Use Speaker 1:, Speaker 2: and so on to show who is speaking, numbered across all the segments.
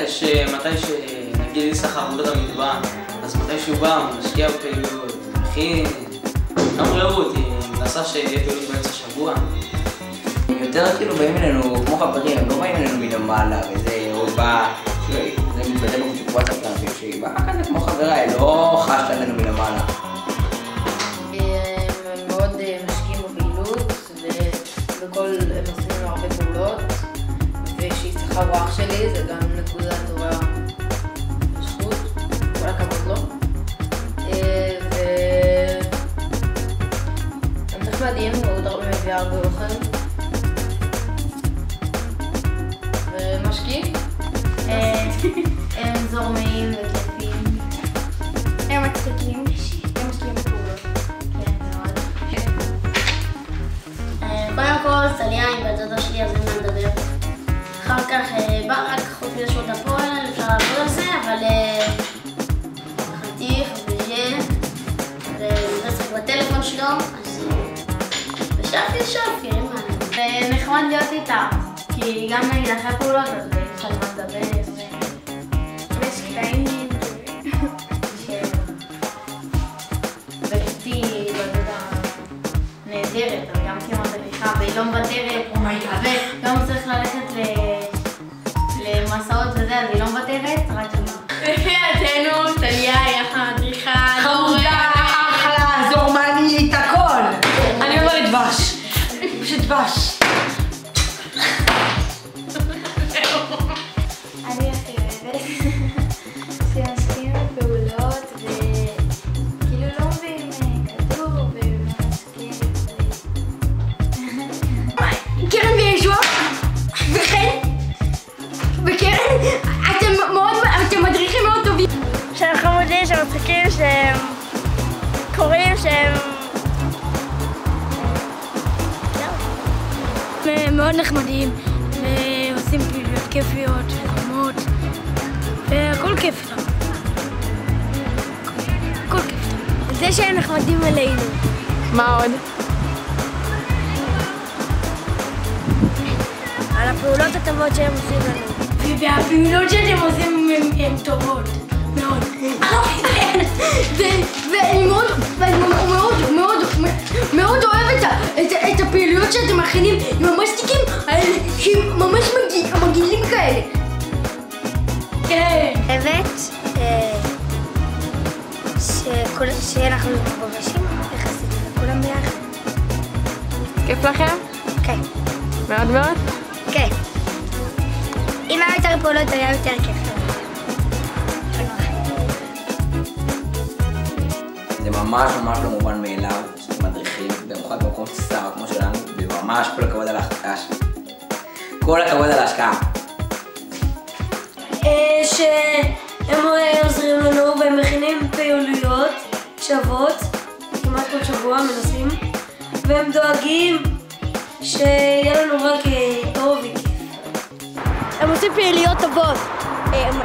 Speaker 1: שמתי שנגיד יששכר עבודה במטבח, אז מתי שהוא בא, הוא משקיע בפעילות, מכין, גם רעות, היא מנסה שיהיה פעילות באמצע השבוע.
Speaker 2: הם יותר כאילו באים אלינו כמו חברים, הם לא באים אלינו מלמעלה, וזה עוד בא, זה מתבטא בקבוצת וואטסאפ שלנו, שהיא באה כזה כמו חברה, היא לא חשת עלינו מלמעלה.
Speaker 3: הם מאוד משקיעים בפעילות, ובכל הם עושים לנו הרבה פעולות, ושיששכר הוא אח שלי, זה גם נקודה טובה זכות, כל הכבוד לו. והם נחמדים, מאוד הרבה מביא הרבה אוכל. ומשקיעים? הם זורמים וכיפים.
Speaker 4: הם מצחיקים. הם משקיעים בפעולות.
Speaker 3: כן, מאוד.
Speaker 4: קודם כל, סליה עם בת דודה שלי, אז אין מה לדבר. אחר כך בא רק חוץ לשעות הפועל, אפשר לעבוד על זה, אבל חתיך וזה, ורסק בטלפון שלו, אז ושאפי, אין מה. ונחמד להיות איתה, כי גם נגיד אחרי הפעולות, אז אפשר מה לדבר.
Speaker 3: ויש קטעים ואשתי בדודה נהדרת, אבל גם כמעט מדריכה והיא לא מוותרת, וגם צריך ללכת למסעות וזה, אז היא לא מוותרת, רק שמה.
Speaker 4: לידינו, טליה היא המדריכה.
Speaker 5: חמודה, אחלה, זורמנית, הכל. אני אומרת דבש. פשוט דבש.
Speaker 4: אני הכי אוהבת שמשקיעים בפעולות וכאילו לא מביאים כדור ומשקיעים קרן וישוע וקרן, אתם מדריכים מאוד טובים שהם חמודים, שהם מצחיקים, שהם קוראים, שהם מאוד נחמדים ועושים פעילויות כיפיות וחמות והכל כיף איתם. הכל כיף איתם. זה שהם נחמדים אלינו.
Speaker 5: מה עוד?
Speaker 4: על הפעולות הטובות שהם עושים לנו. והפעולות שאתם עושים הן טובות. מאוד. ואני מאוד אוהבת את הפעילויות שאתם מכינים עם המסטיקים האלה שהם ממש מגעילים כאלה. כן. אוהבת שאנחנו מבקשים יחסית לכולם ביחד.
Speaker 5: כיף לכם?
Speaker 4: כן.
Speaker 5: מאוד מאוד?
Speaker 4: כן. אם היה יותר פעולות היה יותר כיף.
Speaker 2: זה ממש לא מובן מאליו, שאתם מדריכים, במיוחד במקום צר כמו שלנו, וממש כל הכבוד על ההשקעה. כל הכבוד על ההשקעה.
Speaker 4: שהם עוזרים לנו והם מכינים פעילויות שוות, כמעט כל שבוע מנסים, והם דואגים שיהיה לנו רק טוב וכיף. הם עושים פעילויות טובות. הם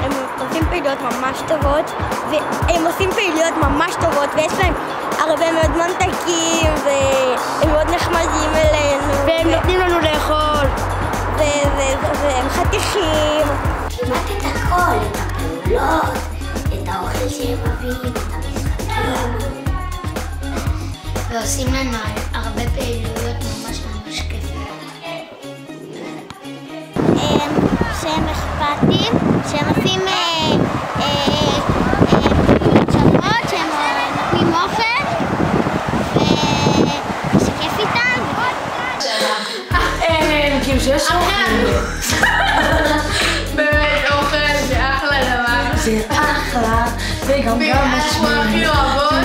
Speaker 4: עושים פעילויות ממש טובות, והם עושים פעילויות ממש טובות, ויש להם הרבה מאוד ממתקים, והם מאוד נחמדים אלינו. והם נותנים לנו לאכול, והם חתיכים. כמעט את הכל, את הפעולות, את האוכל שהם מביאים, את המשחקים. ועושים לנו הרבה פעילויות ממש כיפיות. שהם אכפתים, שהם עושים פעולות שוות, שהם נותנים אוכל ושכיף איתם.
Speaker 5: כאילו שיש אוכל. באמת אוכל זה אחלה דבר.
Speaker 4: זה אחלה, וגם
Speaker 5: אנחנו הכי אוהבות